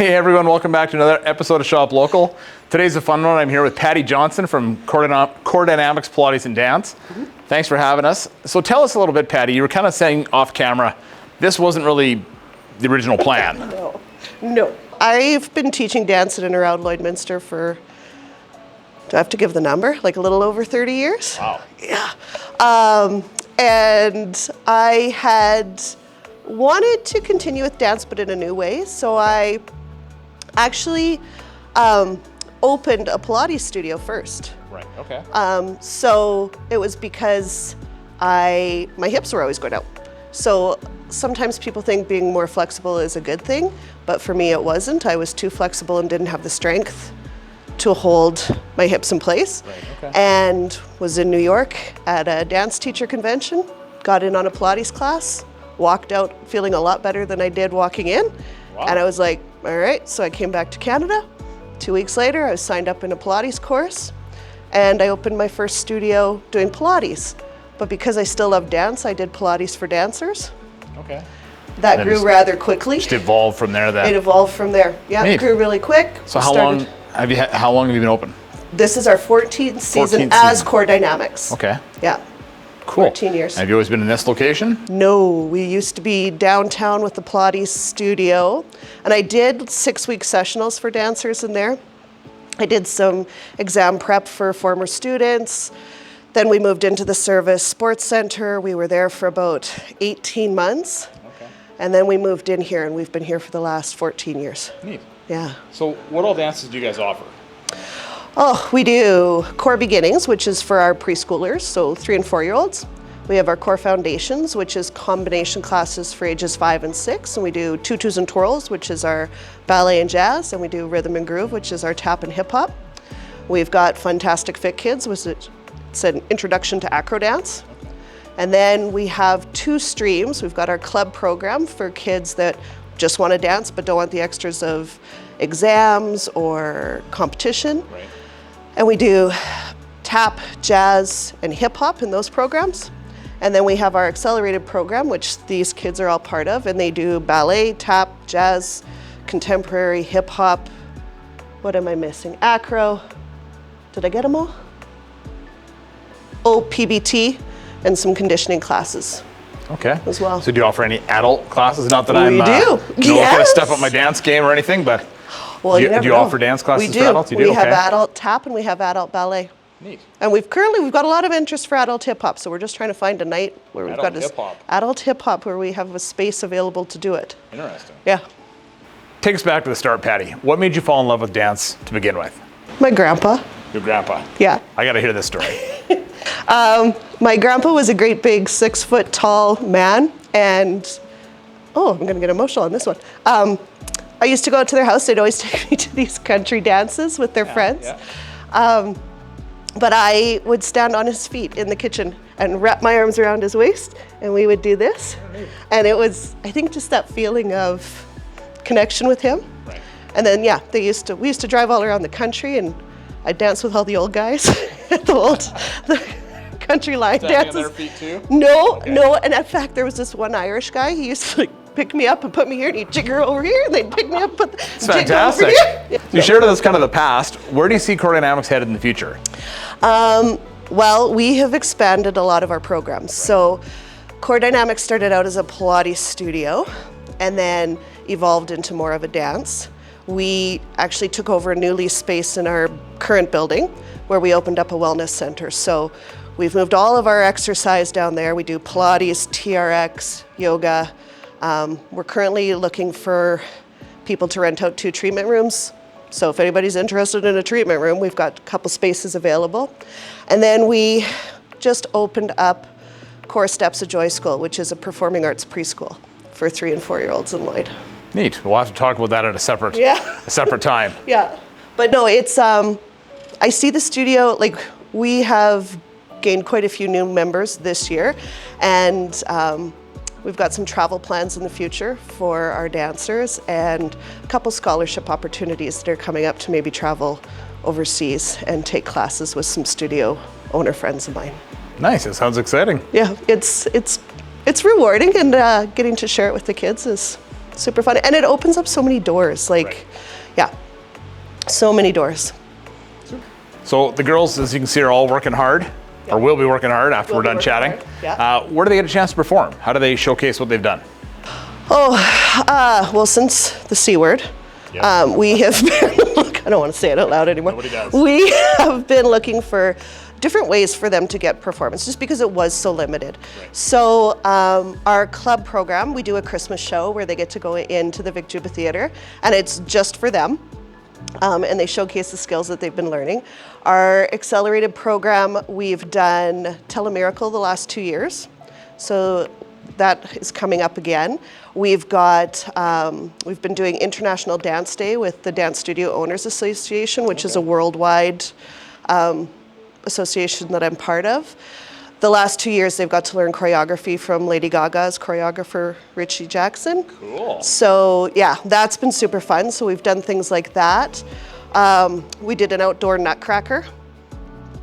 Hey everyone, welcome back to another episode of Shop Local. Today's a fun one. I'm here with Patti Johnston from CoreDynamics Pilates and Dance. Thanks for having us. So tell us a little bit, Patti, you were kind of saying off camera, this wasn't really the original plan. No. I've been teaching dance in and around Lloydminster for, do I have to give the number? Like a little over 30 years? Wow. Yeah. And I had wanted to continue with dance, but in a new way. So I actually opened a Pilates studio first. Right, okay. So it was because my hips were always going out. So sometimes people think being more flexible is a good thing, but for me it wasn't. I was too flexible and didn't have the strength to hold my hips in place. Right, okay. And was in New York at a dance teacher convention, got in on a Pilates class, walked out feeling a lot better than I did walking in. Wow. And I was like, all right, so I came back to Canada. 2 weeks later, I was signed up in a Pilates course and I opened my first studio doing Pilates. But because I still love dance, I did Pilates for dancers. Okay. That grew rather quickly. Just evolved from there then. It evolved from there. Yeah, Neat. it grew really quick. So how long have you been open? This is our 14th season 14th as season. CoreDynamics. Okay. Yeah. Cool. 14 years. Have you always been in this location? No, we used to be downtown with the Pilates studio, and I did 6-week sessionals for dancers in there. I did some exam prep for former students. Then we moved into the Service Sports Center. We were there for about 18 months. Okay. And then we moved in here, and we've been here for the last 14 years. Neat. Yeah. So what all dances do you guys offer? Oh, we do Core Beginnings, which is for our preschoolers, so 3 and 4-year-olds. We have our Core Foundations, which is combination classes for ages 5 and 6. And we do Tutus and Twirls, which is our ballet and jazz. And we do Rhythm and Groove, which is our tap and hip hop. We've got Fantastic Fit Kids, which it's an introduction to acro dance. And then we have 2 streams. We've got our club program for kids that just want to dance but don't want the extras of exams or competition. Right. And we do tap, jazz, and hip hop in those programs. And then we have our accelerated program, which these kids are all part of, and they do ballet, tap, jazz, contemporary, hip hop. What am I missing? Acro. Did I get them all? Oh, PBT, and some conditioning classes. Okay. As well. So do you offer any adult classes? Not that I'm We do. looking to step up my dance game or anything, but Well, do you never you know. offer dance classes for adults? You do? We have Okay. adult tap and we have adult ballet. Neat. And we've got a lot of interest for adult hip hop, so we're just trying to find a night where we've got adult hip hop where we have a space available to do it. Interesting. Yeah. Take us back to the start, Patti. What made you fall in love with dance to begin with? My grandpa. Your grandpa. Yeah. I got to hear this story. My grandpa was a great big 6-foot tall man, and I'm going to get emotional on this one. I used to go out to their house. They'd always take me to these country dances with their friends. Yeah. But I would stand on his feet in the kitchen and wrap my arms around his waist, and we would do this. And it was, I think, just that feeling of connection with him. Right. And then, we used to drive all around the country, and I'd dance with all the old guys at the country line dances. On their feet too? No. And in fact, there was this one Irish guy. He used to pick me up and put me here, and he'd jigger over here, and they'd pick me up and put It's fantastic. over here. Yeah. You shared with us kind of the past. Where do you see CoreDynamics headed in the future? Well, we have expanded a lot of our programs. So CoreDynamics started out as a Pilates studio and then evolved into more of a dance. We actually took over a new lease space in our current building where we opened up a wellness center. So we've moved all of our exercise down there. We do Pilates, TRX, yoga. We're currently looking for people to rent out 2 treatment rooms. So if anybody's interested in a treatment room, we've got a couple spaces available. And then we just opened up Core Steps of Joy School, which is a performing arts preschool for 3 and 4-year-olds in Lloyd. Neat. We'll have to talk about that at a separate time. Yeah. But no, it's, I see the studio, like we have gained quite a few new members this year, and we've got some travel plans in the future for our dancers and a couple scholarship opportunities that are coming up to maybe travel overseas and take classes with some studio owner friends of mine. Nice. It sounds exciting. Yeah, it's rewarding, and getting to share it with the kids is super fun. And it opens up so many doors. Like, yeah, so many doors. So the girls, as you can see, are all working hard, or will be working hard after we're done chatting. Where do they get a chance to perform? How do they showcase what they've done? Well, since the C word, we have been, I don't want to say it out loud anymore. Nobody does. We have been looking for different ways for them to get performance, just because it was so limited. So our club program, we do a Christmas show where they get to go into the Vic Juba Theatre, and it's just for them. And they showcase the skills that they've been learning. Our accelerated program, we've done Telemiracle the last 2 years. So that is coming up again. We've been doing International Dance Day with the Dance Studio Owners Association, which is a worldwide association that I'm part of. The last 2 years, they've got to learn choreography from Lady Gaga's choreographer, Richie Jackson. Cool. So yeah, that's been super fun. So we've done things like that. We did an outdoor nutcracker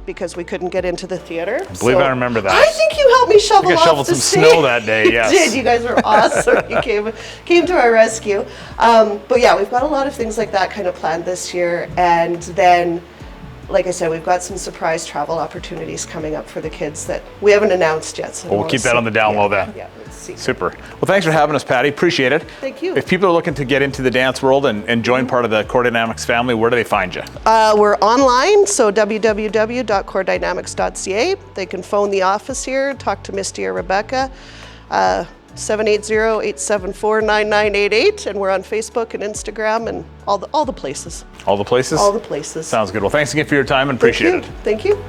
because we couldn't get into the theater. I believe I remember that. I think you helped me shovel off shoveled the some stage. snow that day, yes. You did. You guys were awesome. You came to our rescue. But yeah, we've got a lot of things like that kind of planned this year. And then, like I said, we've got some surprise travel opportunities coming up for the kids that we haven't announced yet. So We'll keep that on the down low then. Yeah, let's see. Super. Well, thanks for having us, Patti. Appreciate it. Thank you. If people are looking to get into the dance world and join part of the CoreDynamics family, where do they find you? We're online, so www.coredynamics.ca. They can phone the office here, talk to Misty or Rebecca, 780-874-9988, and we're on Facebook and Instagram and all the places. All the places? All the places. Sounds good. Well, thanks again for your time and appreciate it. Thank you.